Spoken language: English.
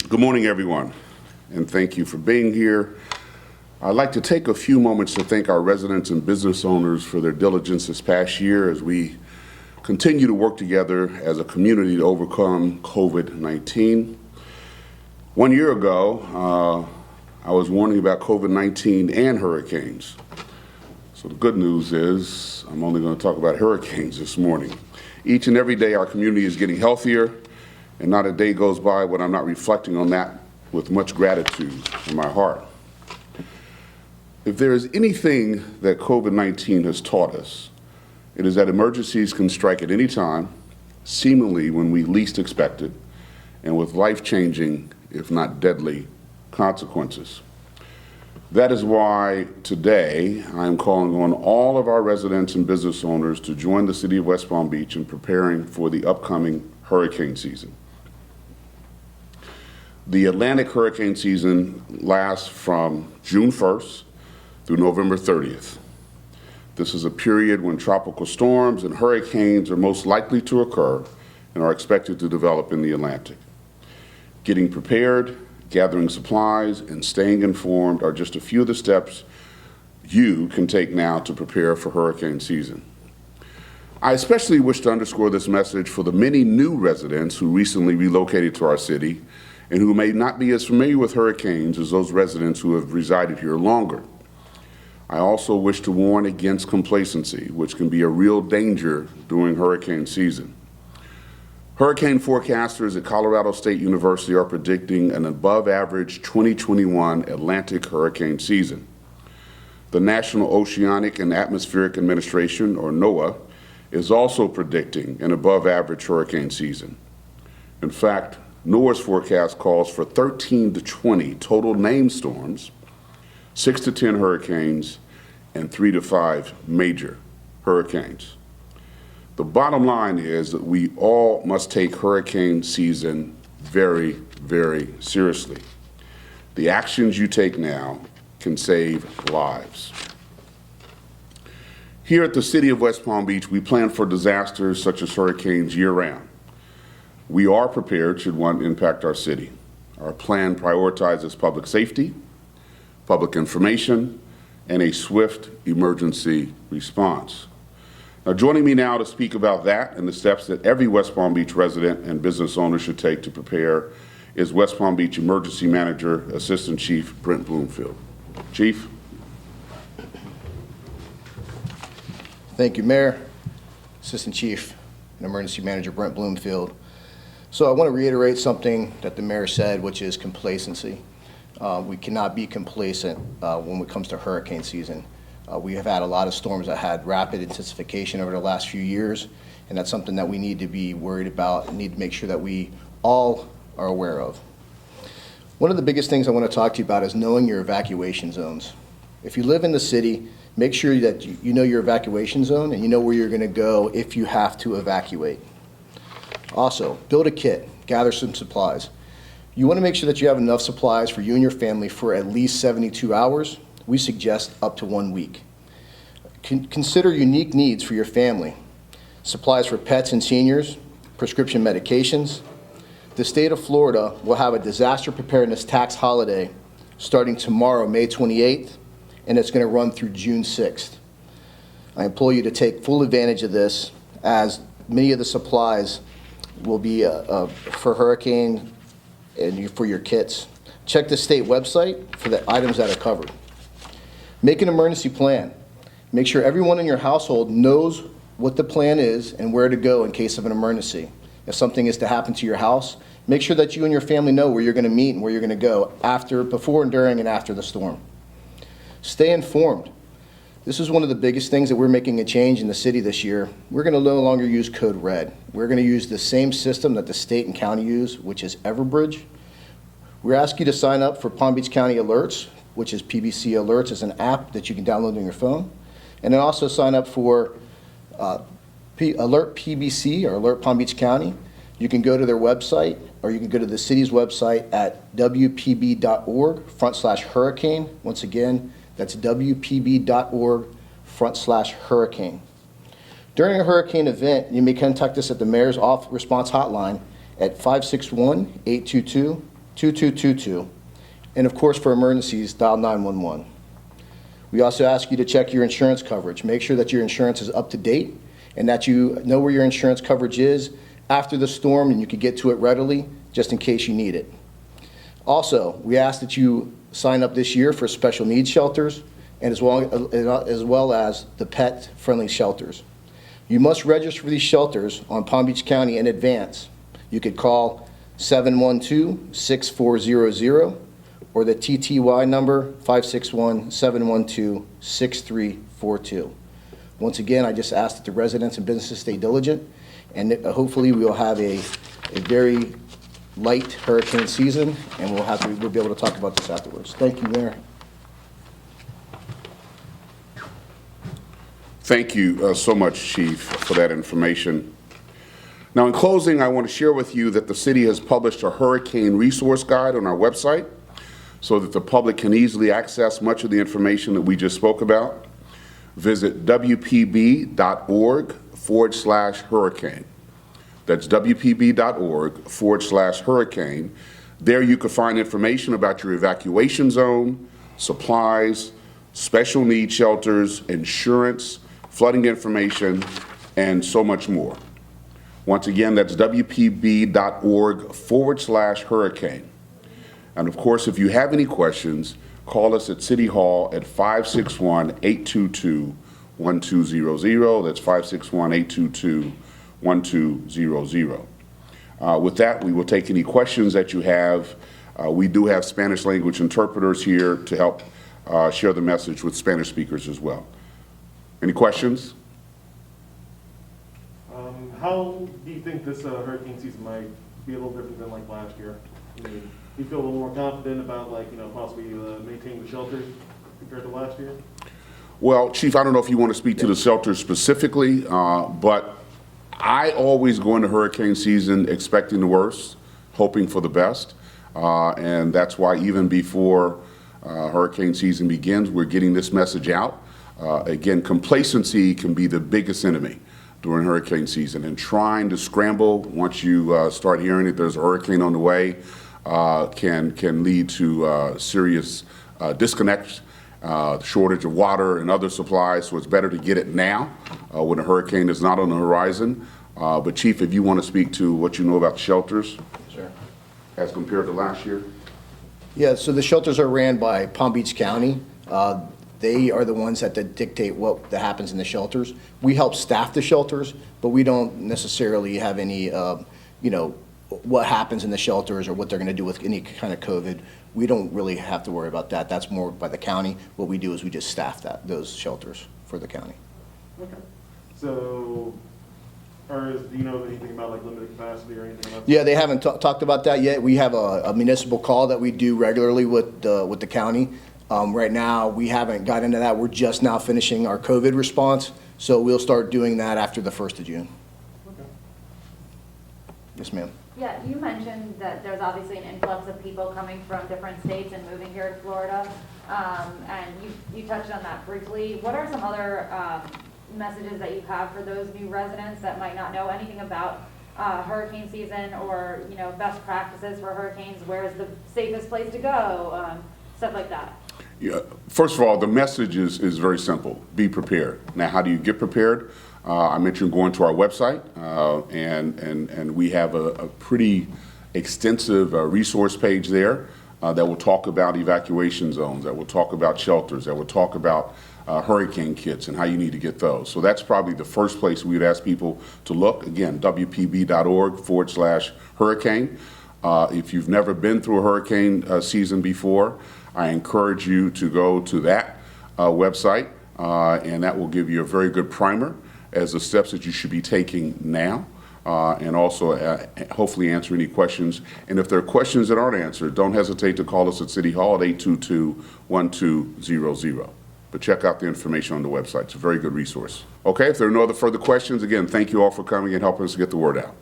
Good morning, everyone, and thank you for being here. I'd like to take a few moments to thank our residents and business owners for their diligence this past year as we continue to work together as a community to overcome COVID-19. 1 year ago, I was warning about COVID-19 and hurricanes. So the good news is I'm only going to talk about hurricanes this morning. Each and every day our community is getting healthier, and not a day goes by when I'm not reflecting on that with much gratitude in my heart. If there is anything that COVID-19 has taught us, it is that emergencies can strike at any time, seemingly when we least expect it, and with life-changing, if not deadly, consequences. That is why today I'm calling on all of our residents and business owners to join the City of West Palm Beach in preparing for the upcoming hurricane season. The Atlantic hurricane season lasts from June 1st through November 30th. This is a period when tropical storms and hurricanes are most likely to occur and are expected to develop in the Atlantic. Getting prepared, gathering supplies, and staying informed are just a few of the steps you can take now to prepare for hurricane season. I especially wish to underscore this message for the many new residents who recently relocated to our city and who may not be as familiar with hurricanes as those residents who have resided here longer. I also wish to warn against complacency, which can be a real danger during hurricane season. Hurricane forecasters at Colorado State University are predicting an above-average 2021 Atlantic hurricane season. The National Oceanic and Atmospheric Administration, or NOAA, is also predicting an above-average hurricane season. In fact, NOAA's forecast calls for 13 to 20 total named storms, 6 to 10 hurricanes, and 3 to 5 major hurricanes. The bottom line is that we all must take hurricane season very, very seriously. The actions you take now can save lives. Here at the City of West Palm Beach, we plan for disasters such as hurricanes year-round. We are prepared should one impact our city. Our plan prioritizes public safety, public information, and a swift emergency response. Now, joining me now to speak about that and the steps that every West Palm Beach resident and business owner should take to prepare is West Palm Beach Emergency Manager, Assistant Chief Brent Bloomfield. Chief. Thank you, Mayor. Assistant Chief and Emergency Manager Brent Bloomfield. So I want to reiterate something that the Mayor said, which is complacency. We cannot be complacent when it comes to hurricane season. We have had a lot of storms that had rapid intensification over the last few years, and that's something that we need to be worried about and need to make sure that we all are aware of. One of the biggest things I want to talk to you about is knowing your evacuation zones. If you live in the city, make sure that you know your evacuation zone and you know where you're going to go if you have to evacuate. Also, build a kit, gather some supplies. You want to make sure that you have enough supplies for you and your family for at least 72 hours. We suggest up to 1 week. Consider unique needs for your family. Supplies for pets and seniors, prescription medications. The state of Florida will have a disaster preparedness tax holiday starting tomorrow, May 28th, and it's going to run through June 6th. I implore you to take full advantage of this, as many of the supplies will be for hurricane and for your kits. Check the state website for the items that are covered. Make an emergency plan. Make sure everyone in your household knows what the plan is and where to go in case of an emergency. If something is to happen to your house, make sure that you and your family know where you're going to meet and where you're going to go before and during and after the storm. Stay informed. This is one of the biggest things that we're making a change in the city this year. We're going to no longer use Code Red. We're going to use the same system that the state and county use, which is Everbridge. We're asking you to sign up for Palm Beach County Alerts, which is PBC Alerts, is an app that you can download on your phone. And then also sign up for Alert PBC, or Alert Palm Beach County. You can go to their website, or you can go to the city's website at WPB.org/hurricane. Once again, that's WPB.org/hurricane. During a hurricane event, you may contact us at the Mayor's Response Hotline at 561-822-2888. 2222. And of course, for emergencies, dial 911. We also ask you to check your insurance coverage. Make sure that your insurance is up to date and that you know where your insurance coverage is after the storm and you can get to it readily just in case you need it. Also, we ask that you sign up this year for special needs shelters and as well as the pet-friendly shelters. You must register for these shelters on Palm Beach County in advance. You could call 712-6400 or the TTY number 561-712-6342. Once again, I just ask that the residents and businesses stay diligent, and that hopefully we will have a very light hurricane season, and we'll be able to talk about this afterwards. Thank you, Mayor. Thank you so much, Chief, for that information. Now, in closing, I want to share with you that the city has published a hurricane resource guide on our website so that the public can easily access much of the information that we just spoke about. Visit WPB.org/hurricane. That's WPB.org/hurricane. There you can find information about your evacuation zone, supplies, special needs shelters, insurance, flooding information, and so much more. Once again, that's WPB.org/hurricane. And of course, if you have any questions, call us at City Hall at 561-822-1200. That's 561-822-1200. With that, we will take any questions that you have. We do have Spanish language interpreters here to help share the message with Spanish speakers as well. Any questions? How do you think this hurricane season might be a little different than like last year? I mean, do you feel a little more confident about possibly maintaining the shelters compared to last year? Well, Chief, I don't know if you want to speak to the shelters specifically, but I always go into hurricane season expecting the worst, hoping for the best, and that's why even before hurricane season begins, we're getting this message out. Again, complacency can be the biggest enemy during hurricane season, and trying to scramble once you start hearing that there's a hurricane on the way can lead to serious disconnects, shortage of water and other supplies. So it's better to get it now when a hurricane is not on the horizon. But Chief, if you want to speak to what you know about the shelters, Sure. as compared to last year. Yeah, so the shelters are ran by Palm Beach County. They are the ones that dictate what happens in the shelters. We help staff the shelters, but we don't necessarily have any, what happens in the shelters or what they're going to do with any kind of COVID. We don't really have to worry about that. That's more by the county. What we do is we just staff those shelters for the county. Okay. So, do you know anything about like limited capacity or anything like that? Yeah, they haven't talked about that yet. We have a municipal call that we do regularly with the county. Right now, we haven't got into that. We're just now finishing our COVID response, so we'll start doing that after the 1st of June. Okay. Yes, ma'am. Yeah, you mentioned that there's obviously an influx of people coming from different states and moving here to Florida, and you touched on that briefly. What are some other messages that you have for those new residents that might not know anything about hurricane season or best practices for hurricanes? Where is the safest place to go? Stuff like that. Yeah, first of all, the message is very simple. Be prepared. Now, how do you get prepared? I mentioned going to our website, and we have a pretty extensive resource page there that will talk about evacuation zones, that will talk about shelters, that will talk about hurricane kits and how you need to get those. So that's probably the first place we would ask people to look. Again, WPB.org/hurricane. If you've never been through a hurricane season before, I encourage you to go to that website, and that will give you a very good primer as the steps that you should be taking now, and also hopefully answer any questions. And if there are questions that aren't answered, don't hesitate to call us at City Hall at 822-1200. But check out the information on the website. It's a very good resource. Okay, if there are no other further questions, again, thank you all for coming and helping us get the word out.